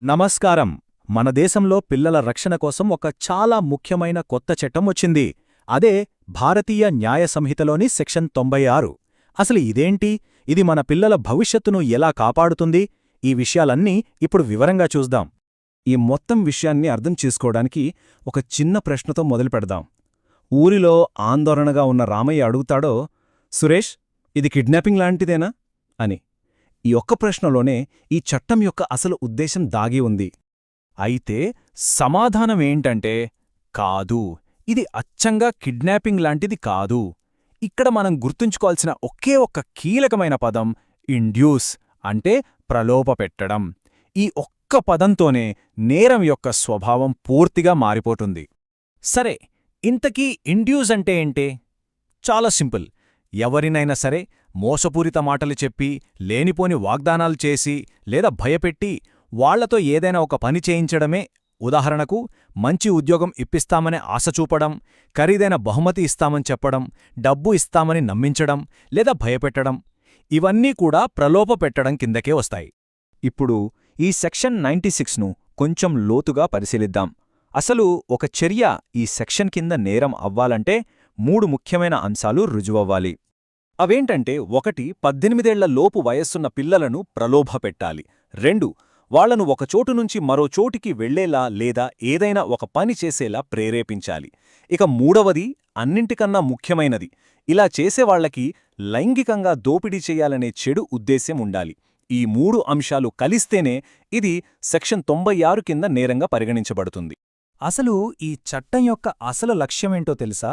నమస్కారం. మన దేశంలో పిల్లల రక్షణ కోసం ఒక చాలా ముఖ్యమైన కొత్త చట్టం వచ్చింది. అదే భారతీయ న్యాయ సంహితలోని సెక్షన్ 96. అసలు ఇదేంటి? ఇది మన పిల్లల భవిష్యత్తును ఎలా కాపాడుతుంది? ఈ విషయాలన్నీ ఇప్పుడు వివరంగా చూద్దాం. ఈ మొత్తం విషయాన్ని అర్థం చేసుకోవడానికి ఒక చిన్న ప్రశ్నతో మొదలుపెడదాం. ఊరిలో ఆందోళనగా ఉన్న రామయ్య అడుగుతాడో, సురేష్, ఇది కిడ్నాపింగ్ లాంటిదేనా అని. ఈ ఒక్క ప్రశ్నలోనే ఈ చట్టం యొక్క అసలు ఉద్దేశం దాగి ఉంది. అయితే సమాధానమేంటంటే, కాదు, ఇది అచ్చంగా కిడ్నాపింగ్ లాంటిది కాదు. ఇక్కడ మనం గుర్తుంచుకోవాల్సిన ఒకే ఒక్క కీలకమైన పదం ఇండ్యూస్, అంటే ప్రలోభపెట్టడం. ఈ ఒక్క పదంతోనే నేరం యొక్క స్వభావం పూర్తిగా మారిపోతుంది. సరే, ఇంతకీ ఇండ్యూస్ అంటే ఏంటే? చాలా సింపుల్. ఎవరినైనా సరే మోసపూరిత మాటలు చెప్పి, లేనిపోని వాగ్దానాలు చేసి, లేదా భయపెట్టి వాళ్లతో ఏదైనా ఒక పని చేయించడమే. ఉదాహరణకు, మంచి ఉద్యోగం ఇప్పిస్తామనే ఆశ చూపడం, ఖరీదైన బహుమతి ఇస్తామని చెప్పడం, డబ్బు ఇస్తామని నమ్మించడం, లేదా భయపెట్టడం. ఇవన్నీ కూడా ప్రలోభపెట్టడం కిందకే వస్తాయి. ఇప్పుడు ఈ సెక్షన్ 96ను కొంచెం లోతుగా పరిశీలిద్దాం. అసలు ఒక చర్య ఈ సెక్షన్ కింద నేరం అవ్వాలంటే 3 ముఖ్యమైన అంశాలు రుజువవ్వాలి. అవేంటంటే, 1 18 లోపు వయస్సున్న పిల్లలను ప్రలోభపెట్టాలి. 2 వాళ్లను ఒక చోటు నుంచి మరో చోటికి వెళ్లేలా లేదా ఏదైనా ఒక పని చేసేలా ప్రేరేపించాలి. ఇక 3వది, అన్నింటికన్నా ముఖ్యమైనది, ఇలా చేసేవాళ్లకి లైంగికంగా దోపిడీ చెయ్యాలనే చెడు ఉద్దేశ్యం ఉండాలి. ఈ 3 అంశాలు కలిస్తేనే ఇది సెక్షన్ 96 కింద నేరంగా పరిగణించబడుతుంది. అసలు ఈ చట్టం యొక్క అసలు లక్ష్యమేంటో తెలుసా?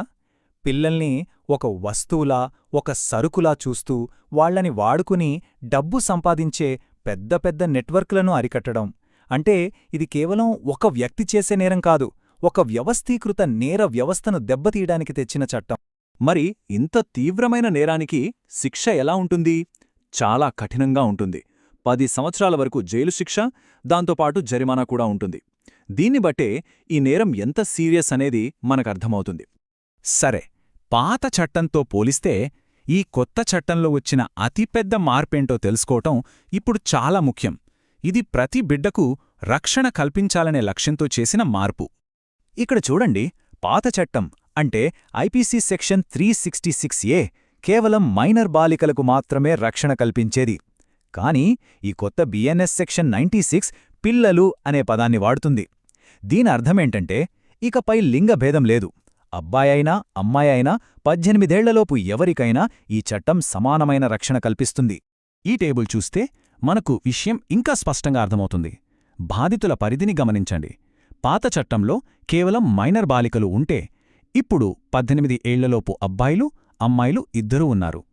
పిల్లల్ని ఒక వస్తువులా, ఒక సరుకులా చూస్తూ వాళ్లని వాడుకుని డబ్బు సంపాదించే పెద్ద పెద్ద నెట్వర్క్లను అరికట్టడం. అంటే ఇది కేవలం ఒక వ్యక్తి చేసే నేరం కాదు, ఒక వ్యవస్థీకృత నేర వ్యవస్థను దెబ్బతీయడానికి తెచ్చిన చట్టం. మరి ఇంత తీవ్రమైన నేరానికి శిక్ష ఎలా ఉంటుంది? చాలా కఠినంగా ఉంటుంది. 10 సంవత్సరాల వరకు జైలు శిక్ష, దాంతోపాటు జరిమానా కూడా ఉంటుంది. దీన్ని బట్టే ఈ నేరం ఎంత సీరియస్ అనేది మనకర్థమవుతుంది. సరే, పాత చట్టంతో పోలిస్తే ఈ కొత్త చట్టంలో వచ్చిన అతిపెద్ద మార్పేంటో తెలుసుకోవటం ఇప్పుడు చాలా ముఖ్యం. ఇది ప్రతి బిడ్డకు రక్షణ కల్పించాలనే లక్ష్యంతో చేసిన మార్పు. ఇక్కడ చూడండి, పాత చట్టం అంటే ఐపీసీ సెక్షన్ 366A కేవలం మైనర్ బాలికలకు మాత్రమే రక్షణ కల్పించేది. కానీ ఈ కొత్త బిఎన్ఎస్ సెక్షన్ 96 పిల్లలు అనే పదాన్ని వాడుతుంది. దీని అర్థమేంటంటే, ఇకపై లింగభేదం లేదు. అబ్బాయైనా అమ్మాయైనా 18 ఏళ్లలోపు ఎవరికైనా ఈ చట్టం సమానమైన రక్షణ కల్పిస్తుంది. ఈ టేబుల్ చూస్తే మనకు విషయం ఇంకా స్పష్టంగా అర్థమవుతుంది. బాధితుల పరిధిని గమనించండి. పాత చట్టంలో కేవలం మైనర్ బాలికలు ఉంటే, ఇప్పుడు 18 ఏళ్లలోపు అబ్బాయిలు, అమ్మాయిలు ఇద్దరూ ఉన్నారు.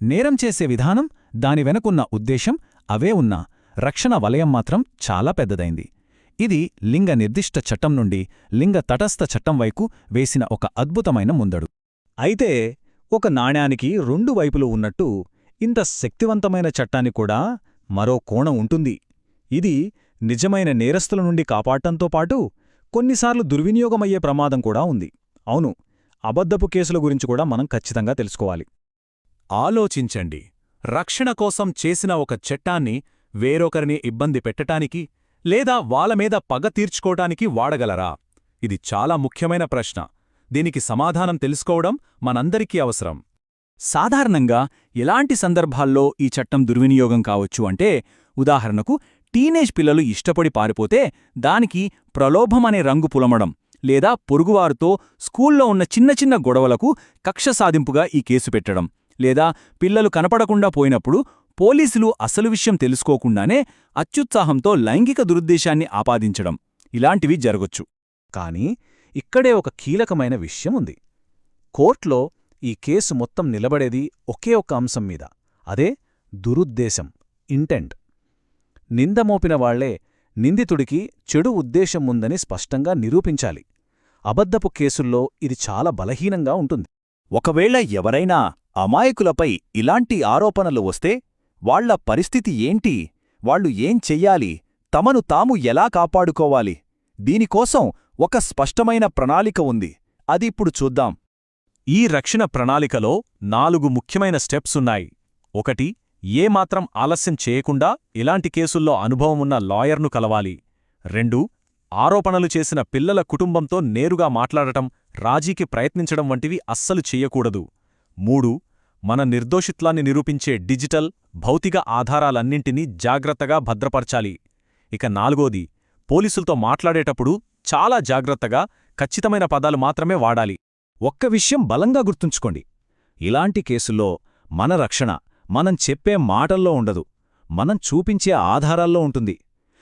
నేరం చేసే విధానం, దాని వెనకున్న ఉద్దేశం అవే ఉన్నా రక్షణ వలయం మాత్రం చాలా పెద్దదైంది. ఇది లింగ నిర్దిష్ట చట్టం నుండి లింగ తటస్థ చట్టం వైపు వేసిన ఒక అద్భుతమైన ముందడు. అయితే ఒక నాణ్యానికి 2 వైపులు ఉన్నట్టు ఇంత శక్తివంతమైన చట్టాన్ని కూడా మరో కోణం ఉంటుంది. ఇది నిజమైన నేరస్తుల నుండి కాపాడటంతో పాటు కొన్నిసార్లు దుర్వినియోగమయ్యే ప్రమాదం కూడా ఉంది. అవును, అబద్ధపు కేసుల గురించి కూడా మనం ఖచ్చితంగా తెలుసుకోవాలి. ఆలోచించండి, రక్షణ కోసం చేసిన ఒక చట్టాన్ని వేరొకరిని ఇబ్బంది పెట్టటానికి లేదా వాళ్ళమీద పగ తీర్చుకోటానికి వాడగలరా? ఇది చాలా ముఖ్యమైన ప్రశ్న. దీనికి సమాధానం తెలుసుకోవడం మనందరికీ అవసరం. సాధారణంగా ఎలాంటి సందర్భాల్లో ఈ చట్టం దుర్వినియోగం కావచ్చు అంటే, ఉదాహరణకు టీనేజ్ పిల్లలు ఇష్టపడి పారిపోతే దానికి ప్రలోభమనే రంగు పులమడం, లేదా పొరుగువారితో స్కూల్లో ఉన్న చిన్న చిన్న గొడవలకు కక్ష సాధింపుగా ఈ కేసు పెట్టడం, లేదా పిల్లలు కనపడకుండా పోయినప్పుడు పోలీసులు అసలు విషయం తెలుసుకోకుండానే అత్యుత్సాహంతో లైంగిక దురుద్దేశాన్ని ఆపాదించడం, ఇలాంటివి జరగొచ్చు. కానీ ఇక్కడే ఒక కీలకమైన విషయం ఉంది. కోర్టులో ఈ కేసు మొత్తం నిలబడేది ఒకే ఒక్క అంశం మీద, అదే దురుద్దేశం, ఇంటెంట్. నిందమోపిన వాళ్లే నిందితుడికి చెడు ఉద్దేశం ఉందని స్పష్టంగా నిరూపించాలి. అబద్ధపు కేసుల్లో ఇది చాలా బలహీనంగా ఉంటుంది. ఒకవేళ ఎవరైనా అమాయకులపై ఇలాంటి ఆరోపణలు వస్తే వాళ్ల పరిస్థితి ఏంటి? వాళ్లు ఏం చెయ్యాలి? తమను తాము ఎలా కాపాడుకోవాలి? దీనికోసం ఒక స్పష్టమైన ప్రణాళిక ఉంది. అది ఇప్పుడు చూద్దాం. ఈ రక్షణ ప్రణాళికలో 4 ముఖ్యమైన స్టెప్స్ ఉన్నాయి. 1 ఏమాత్రం ఆలస్యం చేయకుండా ఇలాంటి కేసుల్లో అనుభవమున్న లాయర్ను కలవాలి. 2 ఆరోపణలు చేసిన పిల్లల కుటుంబంతో నేరుగా మాట్లాడటం, రాజీకి ప్రయత్నించడం వంటివి అస్సలు చెయ్యకూడదు. 3 మన నిర్దోషిత్వాన్ని నిరూపించే డిజిటల్, భౌతిక ఆధారాలన్నింటినీ జాగ్రత్తగా భద్రపరచాలి. ఇక 4 పోలీసులతో మాట్లాడేటప్పుడు చాలా జాగ్రత్తగా, ఖచ్చితమైన పదాలు మాత్రమే వాడాలి. ఒక్క విషయం బలంగా గుర్తుంచుకోండి. ఇలాంటి కేసుల్లో మన రక్షణ మనం చెప్పే మాటల్లో ఉండదు, మనం చూపించే ఆధారాల్లో ఉంటుంది.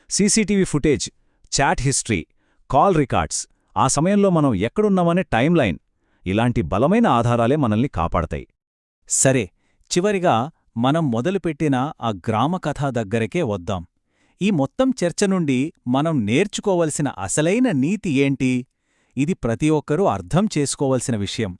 CCTV footage, chat history, call records, ఆ సమయంలో మనం ఎక్కడున్నామనే టైమ్లైన్, ఇలాంటి బలమైన ఆధారాలే మనల్ని కాపాడతాయి. సరే, చివరిగా మనం మొదలుపెట్టిన ఆ గ్రామకథ దగ్గరకే వద్దాం. ఈ మొత్తం చర్చ నుండి మనం నేర్చుకోవలసిన అసలైన నీతి ఏంటి? ఇది ప్రతి ఒక్కరూ అర్థం చేసుకోవలసిన విషయం.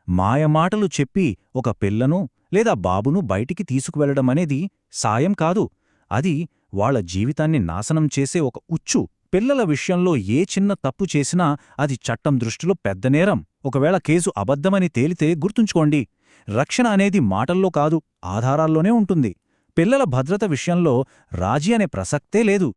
మాయమాటలు చెప్పి ఒక పిల్లను లేదా బాబును బయటికి తీసుకువెళ్లడమనేది సాయం కాదు, అది వాళ్ల జీవితాన్ని నాశనం చేసే ఒక ఉచ్చు. పిల్లల విషయంలో ఏ చిన్న తప్పు చేసినా అది చట్టం దృష్టిలో పెద్ద నేరం. ఒకవేళ కేసు అబద్ధమని తేలితే గుర్తుంచుకోండి, రక్షణ అనేది మాటల్లో కాదు, ఆధారాల్లోనే ఉంటుంది. పిల్లల భద్రత విషయంలో రాజీ అనే ప్రసక్తే లేదు.